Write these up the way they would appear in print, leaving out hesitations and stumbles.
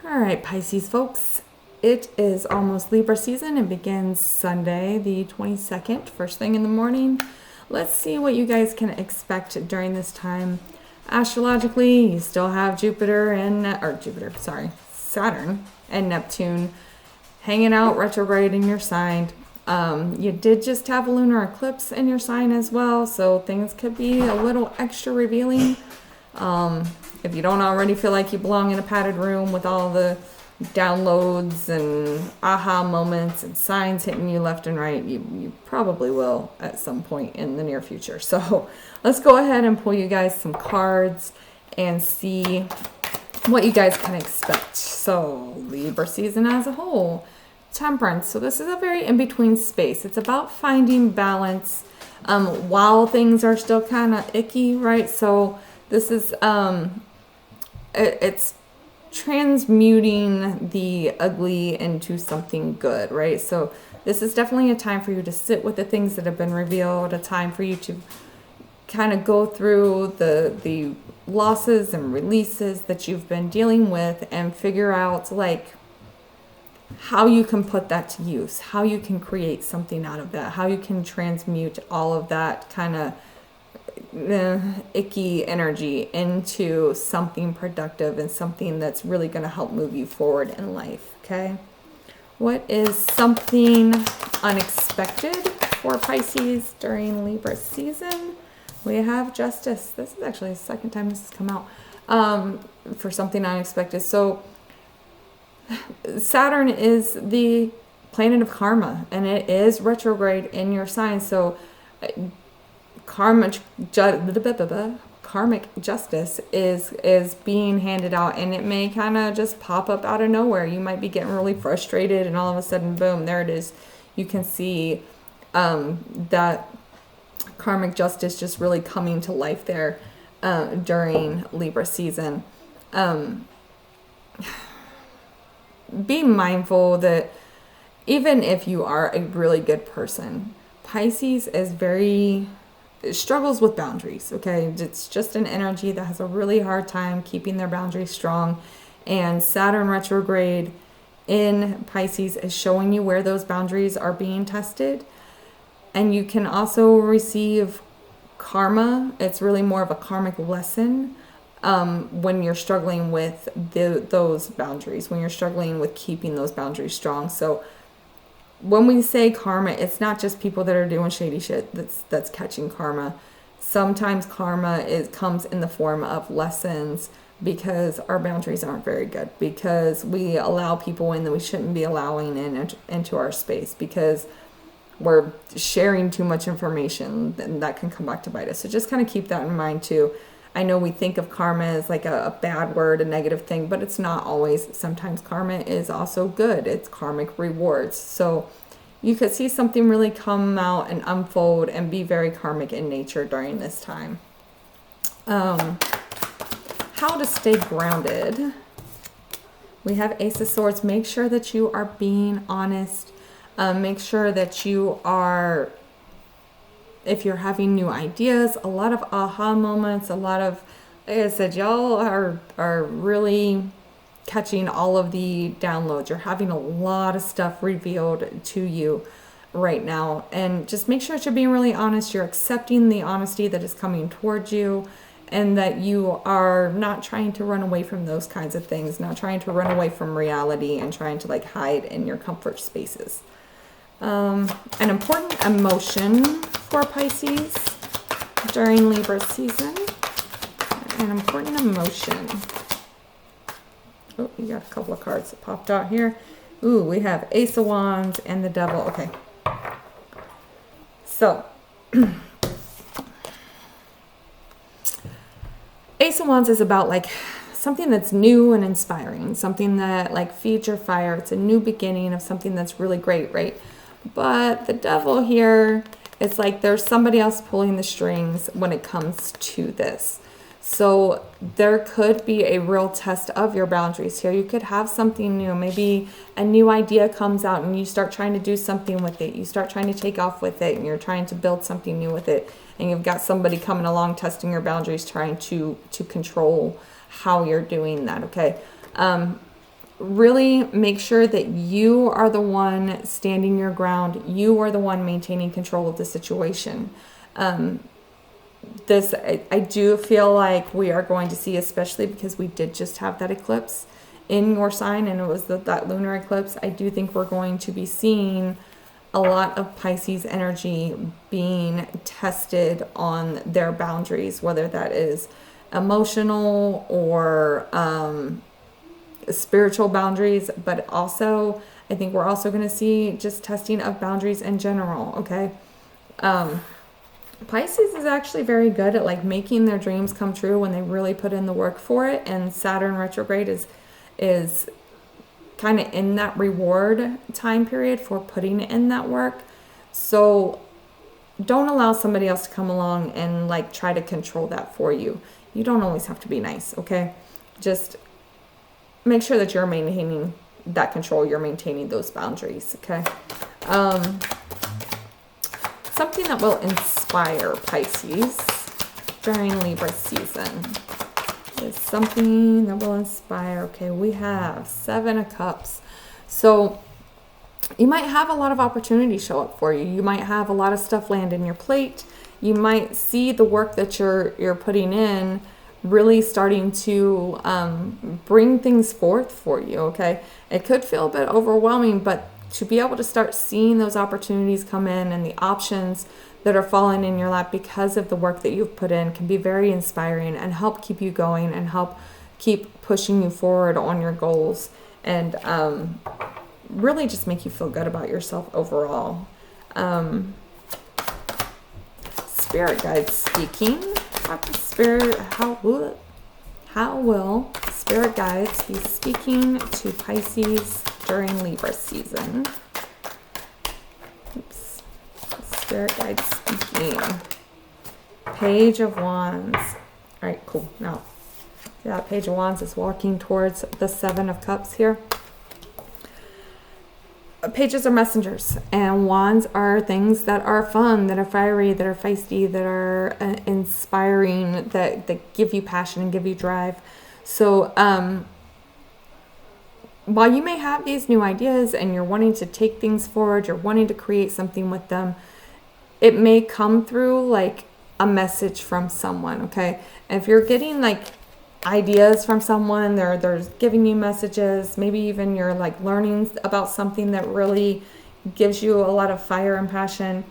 All right, Pisces folks, it is almost Libra season. It begins Sunday, the 22nd, first thing in the morning. Let's see what you guys can expect during this time. Astrologically, you still have Saturn and Neptune hanging out retrograde in your sign. You did just have a lunar eclipse in your sign as well, so things could be a little extra revealing. If you don't already feel like you belong in a padded room with all the downloads and aha moments and signs hitting you left and right, you probably will at some point in the near future. So let's go ahead and pull you guys some cards and see what you guys can expect. So Libra season as a whole, Temperance. So this is a very in-between space. It's about finding balance while things are still kind of icky, right? So this is it's transmuting the ugly into something good, right? So this is definitely a time for you to sit with the things that have been revealed, a time for you to kind of go through the losses and releases that you've been dealing with and figure out like how you can put that to use, how you can create something out of that, how you can transmute all of that kind of icky energy into something productive and something that's really going to help move you forward in life. Okay, what is something unexpected for Pisces during Libra season? We have Justice. This is actually the second time this has come out for something unexpected. So Saturn is the planet of karma, and it is retrograde in your sign. So karmic justice is being handed out, and it may kind of just pop up out of nowhere. You might be getting really frustrated, and all of a sudden, boom, there it is. You can see that karmic justice just really coming to life there during Libra season. Be mindful that even if you are a really good person, Pisces is struggles with boundaries, okay? It's just an energy that has a really hard time keeping their boundaries strong. And Saturn retrograde in Pisces is showing you where those boundaries are being tested. And you can also receive karma. It's really more of a karmic lesson when you're struggling with those boundaries, when you're struggling with keeping those boundaries strong. So when we say karma, it's not just people that are doing shady shit that's catching karma. Sometimes karma comes in the form of lessons because our boundaries aren't very good, because we allow people in that we shouldn't be allowing into our space, because we're sharing too much information, and that can come back to bite us. So just kind of keep that in mind too. I know we think of karma as like a bad word, a negative thing, but it's not always. Sometimes karma is also good. It's karmic rewards. So you could see something really come out and unfold and be very karmic in nature during this time. How to stay grounded. We have Ace of Swords. Make sure that you are being honest. Make sure that you are, if you're having new ideas, a lot of aha moments, a lot of, like I said, y'all are really catching all of the downloads. You're having a lot of stuff revealed to you right now. And just make sure that you're being really honest. You're accepting the honesty that is coming towards you, and that you are not trying to run away from those kinds of things, not trying to run away from reality and trying to like hide in your comfort spaces. An important emotion for Pisces during Libra season. An important emotion. Oh, you got a couple of cards that popped out here. Ooh, we have Ace of Wands and the Devil. Okay. So, Ace of Wands is about like something that's new and inspiring, something that like feeds your fire. It's a new beginning of something that's really great, right? But the Devil here, it's like there's somebody else pulling the strings when it comes to this. So there could be a real test of your boundaries here. You could have something new. Maybe a new idea comes out and you start trying to do something with it. You start trying to take off with it, and you're trying to build something new with it. And you've got somebody coming along testing your boundaries, trying to control how you're doing that, okay? really make sure that you are the one standing your ground. You are the one maintaining control of the situation. I do feel like we are going to see, especially because we did just have that eclipse in your sign, and it was that lunar eclipse. I do think we're going to be seeing a lot of Pisces energy being tested on their boundaries, whether that is emotional or spiritual boundaries, but also I think we're also going to see just testing of boundaries in general. Okay. Pisces is actually very good at like making their dreams come true when they really put in the work for it, and Saturn retrograde is kind of in that reward time period for putting in that work. So don't allow somebody else to come along and like try to control that for you. You don't always have to be nice, okay? Just make sure that you're maintaining that control, you're maintaining those boundaries, okay? Something that will inspire Pisces during Libra season is something that will inspire. Okay, we have 7 of Cups. So you might have a lot of opportunity show up for you. You might have a lot of stuff land in your plate. You might see the work that you're putting in really starting to bring things forth for you, okay? It could feel a bit overwhelming, but to be able to start seeing those opportunities come in and the options that are falling in your lap because of the work that you've put in can be very inspiring and help keep you going and help keep pushing you forward on your goals, and really just make you feel good about yourself overall. Spirit guides speaking. How will spirit guides be speaking to Pisces during Libra season? Oops. Spirit guides speaking. Page of Wands. All right, cool. Now, yeah, Page of Wands is walking towards the 7 of Cups here. Pages are messengers, and wands are things that are fun, that are fiery, that are feisty, that are inspiring, that give you passion and give you drive. So while you may have these new ideas and you're wanting to take things forward, you're wanting to create something with them, it may come through like a message from someone, okay? And if you're getting like ideas from someone, they're giving you messages, maybe even you're like learning about something that really gives you a lot of fire and passion,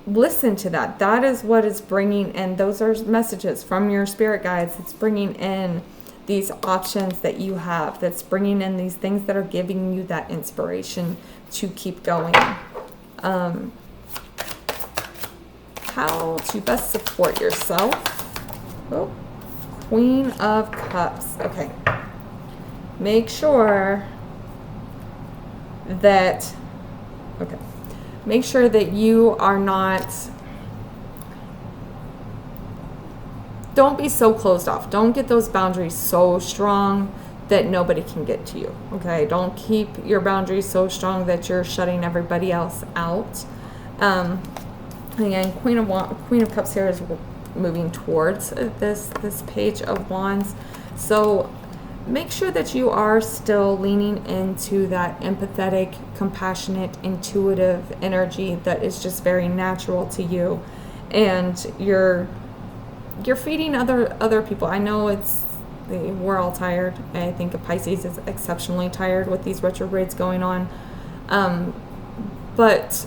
listen to that. That is what is bringing in, those are messages from your spirit guides. It's bringing in these options that you have, that's bringing in these things that are giving you that inspiration to keep going. How to best support yourself. Oh, Queen of Cups. Okay. Make sure that you are not, don't be so closed off. Don't get those boundaries so strong that nobody can get to you. Okay. Don't keep your boundaries so strong that you're shutting everybody else out. Again, Queen of Cups here is moving towards this Page of Wands. So make sure that you are still leaning into that empathetic, compassionate, intuitive energy that is just very natural to you, and you're feeding other people. I know we're all tired. I think Pisces is exceptionally tired with these retrogrades going on, but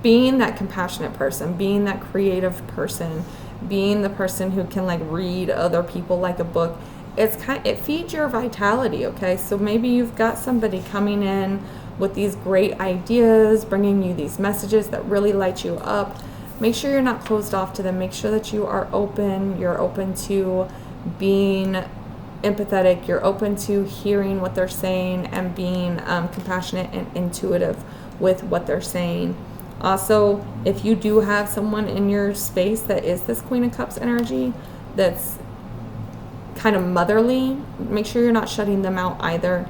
being that compassionate person, being that creative person, being the person who can like read other people like a book, it feeds your vitality, okay? So maybe you've got somebody coming in with these great ideas, bringing you these messages that really light you up. Make sure you're not closed off to them. Make sure that you are open. You're open to being empathetic. You're open to hearing what they're saying and being compassionate and intuitive with what they're saying. Also, if you do have someone in your space that is this Queen of Cups energy, that's kind of motherly, make sure you're not shutting them out either.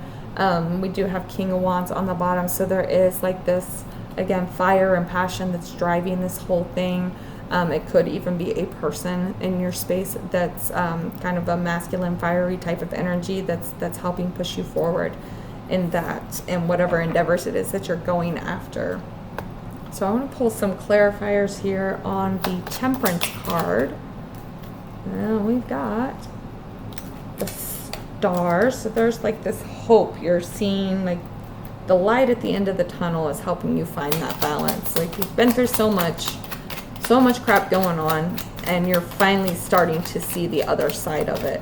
We do have King of Wands on the bottom, so there is like this, again, fire and passion that's driving this whole thing. It could even be a person in your space that's kind of a masculine, fiery type of energy that's helping push you forward in that, and whatever endeavors it is that you're going after. So I want to pull some clarifiers here on the Temperance card. Now we've got the stars. So there's like this hope. You're seeing like the light at the end of the tunnel is helping you find that balance. Like you've been through so much crap going on, and you're finally starting to see the other side of it.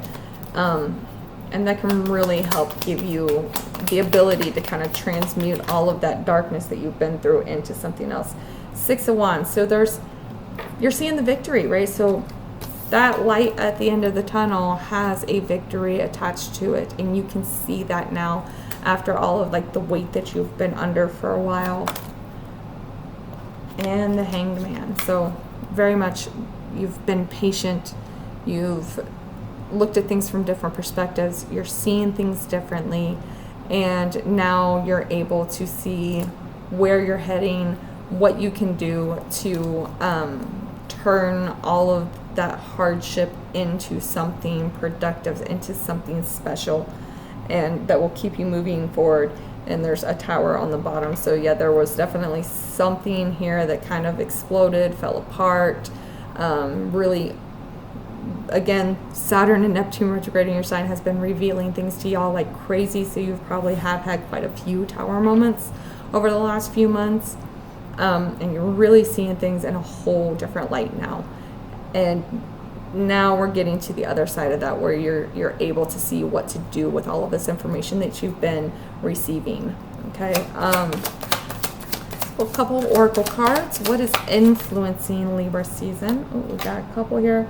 And that can really help give you the ability to kind of transmute all of that darkness that you've been through into something else. 6 of Wands. So you're seeing the victory, right? So that light at the end of the tunnel has a victory attached to it, and you can see that now after all of like the weight that you've been under for a while. And the Hanged Man. So very much you've been patient, you've looked at things from different perspectives, you're seeing things differently, and now you're able to see where you're heading, what you can do to turn all of that hardship into something productive, into something special, and that will keep you moving forward. And there's a Tower on the bottom. So yeah, there was definitely something here that kind of exploded, fell apart. Really, again, Saturn and Neptune retrograde in your sign has been revealing things to y'all like crazy. So you probably have had quite a few Tower moments over the last few months. And you're really seeing things in a whole different light now. And now we're getting to the other side of that, where you're able to see what to do with all of this information that you've been receiving. Okay. A couple of oracle cards. What is influencing Libra season? Oh, we got a couple here.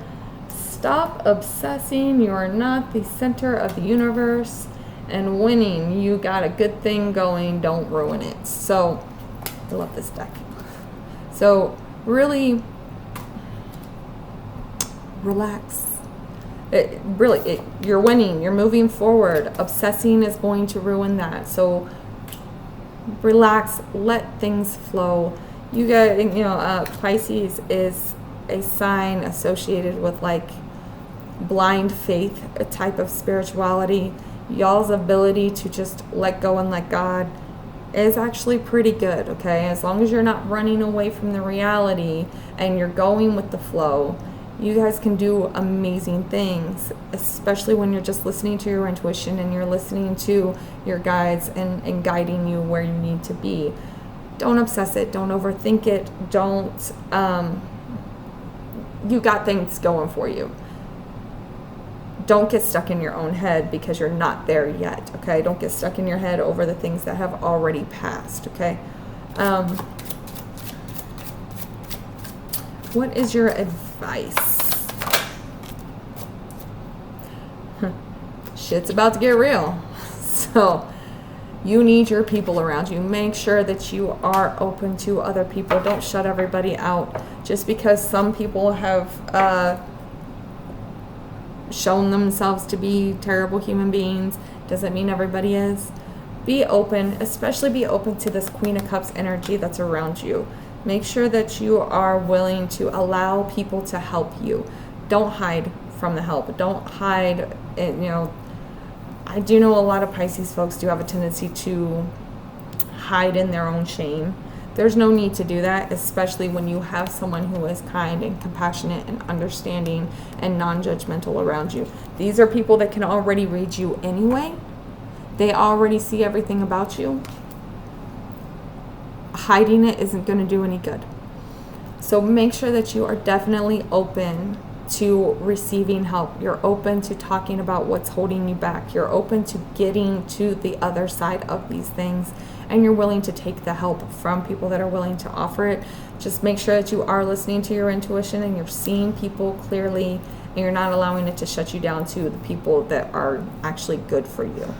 Stop obsessing. You are not the center of the universe. And winning. You got a good thing going. Don't ruin it. So I love this deck. So really relax. You're winning. You're moving forward. Obsessing is going to ruin that. So relax. Let things flow. You got, Pisces is a sign associated with like blind faith, a type of spirituality. Y'all's ability to just let go and let God is actually pretty good, okay? As long as you're not running away from the reality and you're going with the flow, you guys can do amazing things, especially when you're just listening to your intuition and you're listening to your guides and guiding you where you need to be. Don't obsess it. Don't overthink it. Don't, you got things going for you. Don't get stuck in your own head because you're not there yet, okay? Don't get stuck in your head over the things that have already passed, okay? What is your advice? Shit's about to get real. So you need your people around you. Make sure that you are open to other people. Don't shut everybody out. Just because some people have shown themselves to be terrible human beings doesn't mean everybody is. Be open, especially be open to this Queen of Cups energy that's around you. Make sure that you are willing to allow people to help you. Don't hide from the help. Don't hide. I do know a lot of Pisces folks do have a tendency to hide in their own shame. There's no need to do that, especially when you have someone who is kind and compassionate and understanding and non-judgmental around you. These are people that can already read you anyway. They already see everything about you. Hiding it isn't going to do any good. So make sure that you are definitely open to receiving help. You're open to talking about what's holding you back. You're open to getting to the other side of these things, and you're willing to take the help from people that are willing to offer it. Just make sure that you are listening to your intuition and you're seeing people clearly, and you're not allowing it to shut you down to the people that are actually good for you.